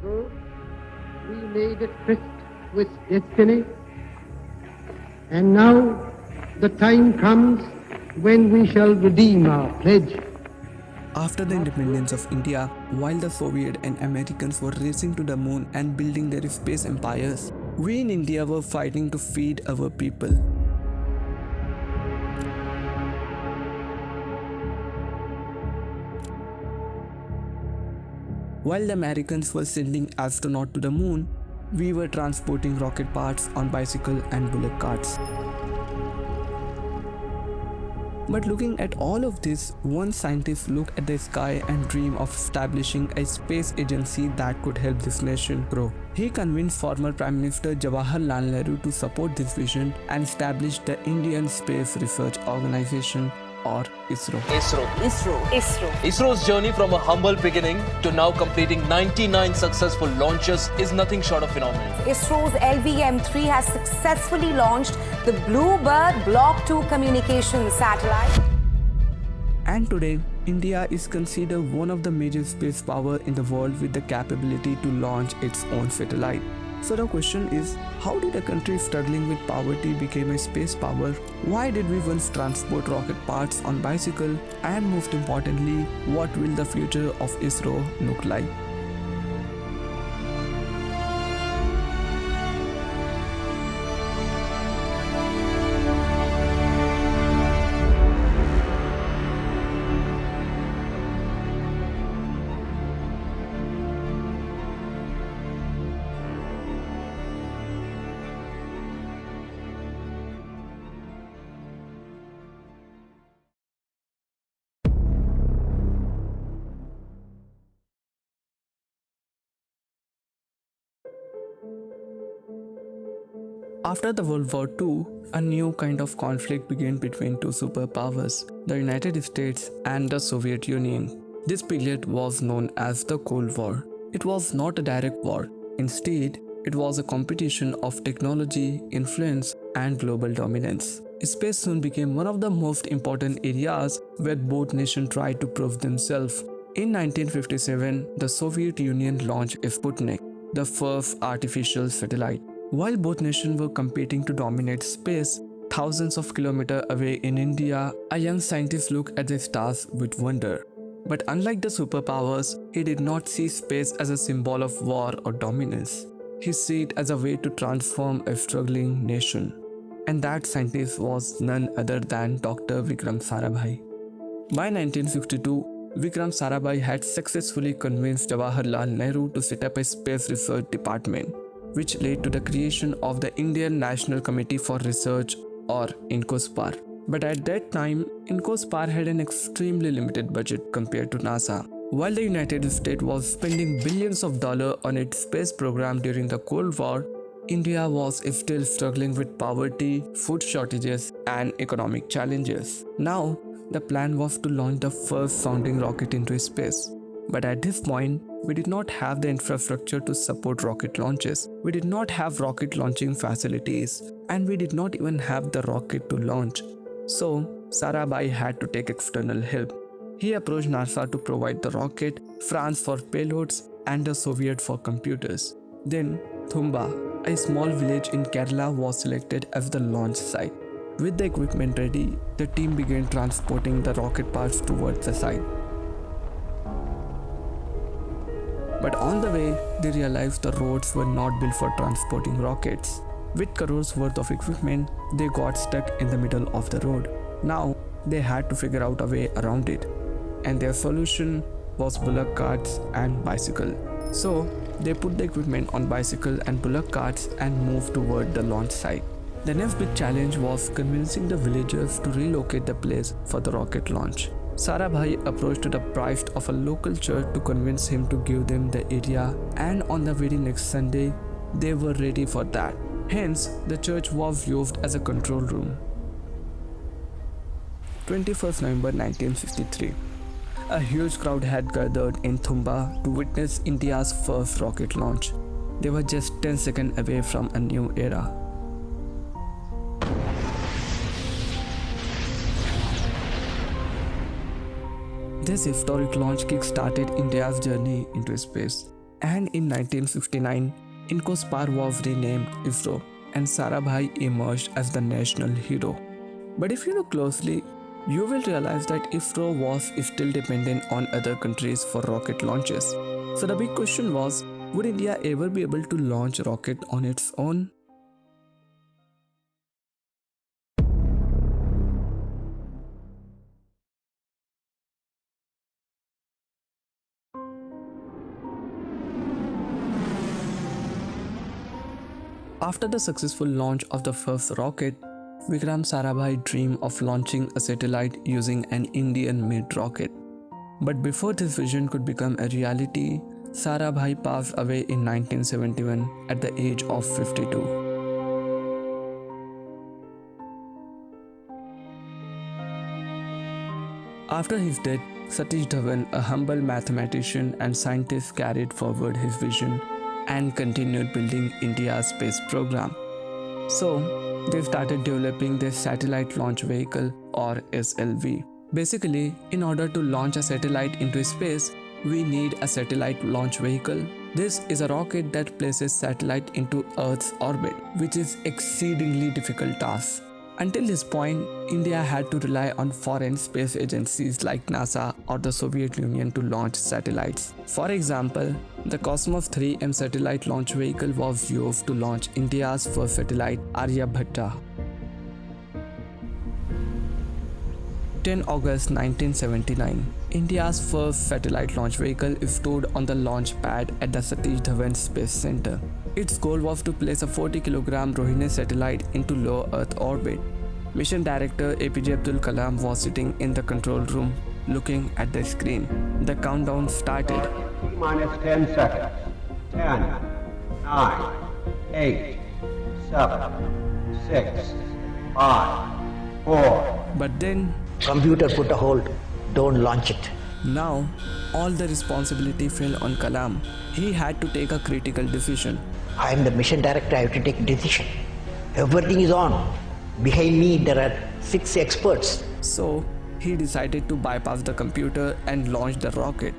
ago, we made a tryst with destiny, and now the time comes when we shall redeem our pledge. After the independence of India, while the Soviet and Americans were racing to the moon and building their space empires, we in India were fighting to feed our people. While the Americans were sending astronauts to the moon, we were transporting rocket parts on bicycle and bullock carts. But looking at all of this, one scientist looked at the sky and dreamed of establishing a space agency that could help this nation grow. He convinced former Prime Minister Jawaharlal Nehru to support this vision and established the Indian Space Research Organization, or ISRO. ISRO's journey from a humble beginning to now completing 99 successful launches is nothing short of phenomenal. ISRO's LVM-3 has successfully launched the Bluebird Block 2 communication satellite. And today, India is considered one of the major space power in the world with the capability to launch its own satellite. So the question is, how did a country struggling with poverty become a space power? Why did we once transport rocket parts on bicycle? And most importantly, what will the future of ISRO look like? After the World War II, a new kind of conflict began between two superpowers, the United States and the Soviet Union. This period was known as the Cold War. It was not a direct war. Instead, it was a competition of technology, influence, and global dominance. Space soon became one of the most important areas where both nations tried to prove themselves. In 1957, the Soviet Union launched Sputnik, the first artificial satellite. While both nations were competing to dominate space, thousands of kilometers away in India, a young scientist looked at the stars with wonder. But unlike the superpowers, he did not see space as a symbol of war or dominance. He saw it as a way to transform a struggling nation. And that scientist was none other than Dr. Vikram Sarabhai. By 1962, Vikram Sarabhai had successfully convinced Jawaharlal Nehru to set up a space research department, which led to the creation of the Indian National Committee for Research, or INCOSPAR. But at that time, INCOSPAR had an extremely limited budget compared to NASA. While the United States was spending billions of dollars on its space program during the Cold War, India was still struggling with poverty, food shortages, and economic challenges. Now, the plan was to launch the first sounding rocket into space. But at this point, we did not have the infrastructure to support rocket launches. We did not have rocket launching facilities, and we did not even have the rocket to launch. So, Sarabhai had to take external help. He approached NASA to provide the rocket, France for payloads, and the Soviet for computers. Then, Thumba, a small village in Kerala, was selected as the launch site. With the equipment ready, the team began transporting the rocket parts towards the site. But on the way, they realized the roads were not built for transporting rockets. With crores worth of equipment, they got stuck in the middle of the road. Now, they had to figure out a way around it. And their solution was bullock carts and bicycle. So, they put the equipment on bicycle and bullock carts and moved toward the launch site. The next big challenge was convincing the villagers to relocate the place for the rocket launch. Sarabhai approached the priest of a local church to convince him to give them the area, and on the very next Sunday, they were ready for that. Hence, the church was used as a control room. 21st November 1963. A huge crowd had gathered in Thumba to witness India's first rocket launch. They were just 10 seconds away from a new era. This historic launch kick-started India's journey into space. And in 1959, Incospar was renamed ISRO and Sarabhai emerged as the national hero. But if you look closely, you will realize that ISRO was still dependent on other countries for rocket launches. So the big question was, would India ever be able to launch a rocket on its own? After the successful launch of the first rocket, Vikram Sarabhai dreamed of launching a satellite using an Indian-made rocket. But before this vision could become a reality, Sarabhai passed away in 1971 at the age of 52. After his death, Satish Dhawan, a humble mathematician and scientist, carried forward his vision and continued building India's space program. So, they started developing their Satellite Launch Vehicle or SLV. Basically, in order to launch a satellite into space, we need a satellite launch vehicle. This is a rocket that places satellite into Earth's orbit, which is exceedingly difficult task. Until this point, India had to rely on foreign space agencies like NASA or the Soviet Union to launch satellites. For example, the Cosmos 3M satellite launch vehicle was used to launch India's first satellite, Aryabhatta. 10 August 1979, India's first satellite launch vehicle stood on the launch pad at the Satish Dhawan Space Center. Its goal was to place a 40-kilogram Rohini satellite into low Earth orbit. Mission Director APJ Abdul Kalam was sitting in the control room looking at the screen. The countdown started. T-minus 10 seconds. 10, 9, 8, 7, 6, 5, 4. But then, Computer put a hold. Don't launch it. now, all the responsibility fell on Kalam. He had to take a critical decision. I am the mission director. I have to take a decision. Everything is on. Behind me, there are 6 experts. So, he decided to bypass the computer and launch the rocket.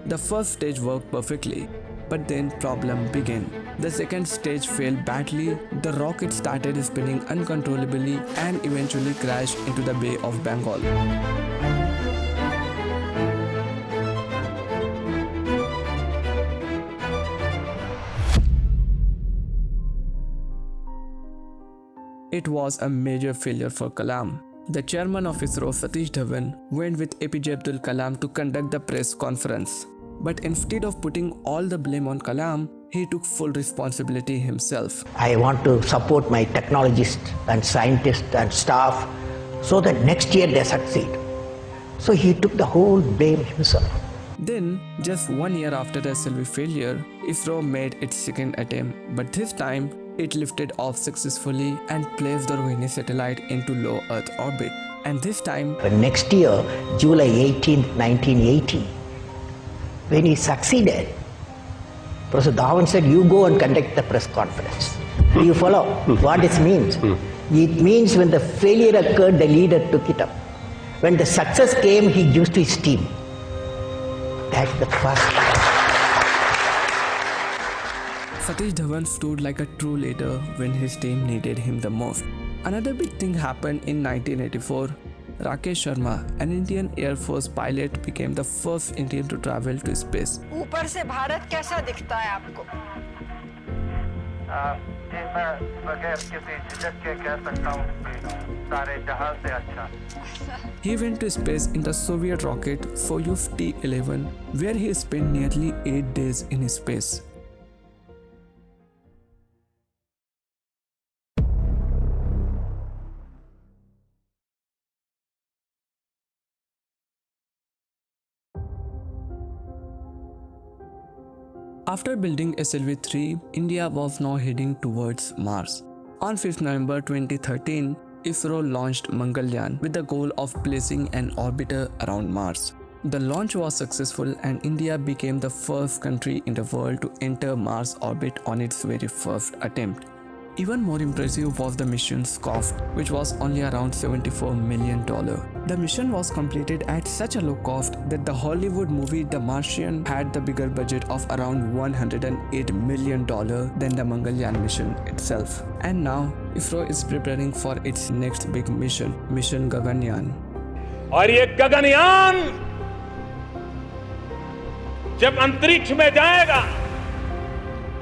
The first stage worked perfectly, but then problem began. The second stage failed badly, the rocket started spinning uncontrollably and eventually crashed into the Bay of Bengal. It was a major failure for Kalam. The chairman of ISRO, Satish Dhawan, went with APJ Abdul Kalam to conduct the press conference. But instead of putting all the blame on Kalam, he took full responsibility himself. I want to support my technologists and scientists and staff so that next year they succeed. So he took the whole blame himself. Then, just 1 year after the SLV failure, ISRO made its second attempt, but this time it lifted off successfully and placed the Rohini satellite into low Earth orbit. And this time, The next year, July 18, 1980, when he succeeded, Professor Dhawan said, you go and conduct the press conference. Do you follow what it means? It means when the failure occurred, the leader took it up. When the success came, he gives to his team. That's the first. Satish Dhawan stood like a true leader when his team needed him the most. Another big thing happened in 1984. Rakesh Sharma, an Indian Air Force pilot, became the first Indian to travel to space. ऊपर से भारत कैसा दिखता है आपको? मैं बगैर किसी झिझक के कह सकता हूँ कि सारे जहां से अच्छा. He went to space in the Soviet rocket Soyuz T-11, where he spent nearly 8 days in space. After building SLV-3, India was now heading towards Mars. On 5th November 2013, ISRO launched Mangalyaan with the goal of placing an orbiter around Mars. The launch was successful and India became the first country in the world to enter Mars orbit on its very first attempt. Even more impressive was the mission's cost, which was only around $74 million. The mission was completed at such a low cost that the Hollywood movie The Martian had the bigger budget of around $108 million than the Mangalyaan mission itself. And now, ISRO is preparing for its next big mission, Mission Gaganyaan. और ये गगनयान जब अंतरिक्ष में जाएगा,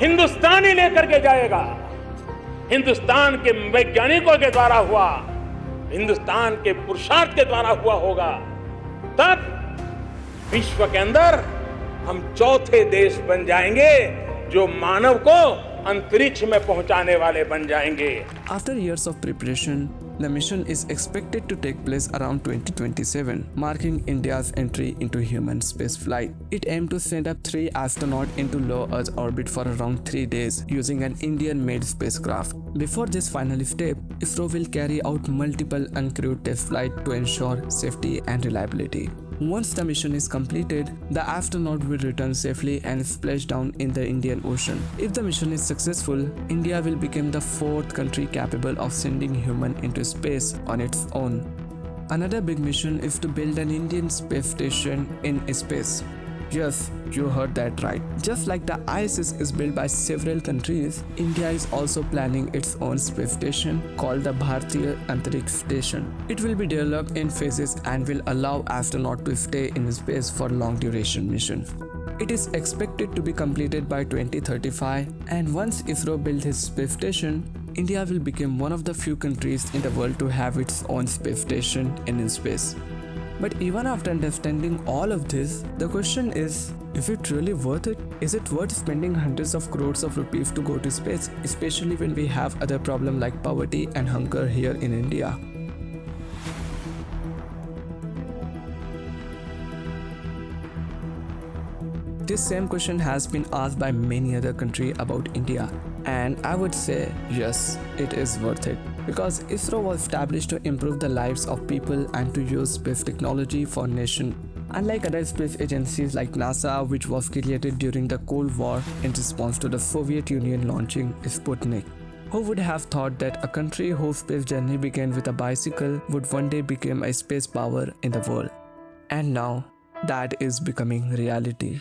हिंदुस्तानी लेकर के जाएगा, हिंदुस्तान के वैज्ञानिकों के द्वारा हुआ, हिंदुस्तान के पुरुषार्थ के द्वारा हुआ होगा, तब विश्व के अंदर हम चौथे देश बन जाएंगे जो मानव को अंतरिक्ष में पहुंचाने वाले बन जाएंगे. After years of preparation, the mission is expected to take place around 2027, marking India's entry into human spaceflight. It aimed to send up 3 astronauts into low Earth orbit for around 3 days using an Indian-made spacecraft. Before this final step, ISRO will carry out multiple uncrewed test flights to ensure safety and reliability. Once the mission is completed, the astronaut will return safely and splash down in the Indian Ocean. If the mission is successful, India will become the 4th country capable of sending human into space on its own. Another big mission is to build an Indian space station in space. Yes, you heard that right. Just like the ISS is built by several countries, India is also planning its own space station called the Bharatiya Antariksh Station. It will be developed in phases and will allow astronauts to stay in space for long duration missions. It is expected to be completed by 2035, and once ISRO builds its space station, India will become one of the few countries in the world to have its own space station in space. But even after understanding all of this, the question is it really worth it? Is it worth spending hundreds of crores of rupees to go to space, especially when we have other problems like poverty and hunger here in India? This same question has been asked by many other countries about India, and I would say yes, it is worth it. Because ISRO was established to improve the lives of people and to use space technology for nation. Unlike other space agencies like NASA, which was created during the Cold War in response to the Soviet Union launching Sputnik. Who would have thought that a country whose space journey began with a bicycle would one day become a space power in the world? And now, that is becoming reality.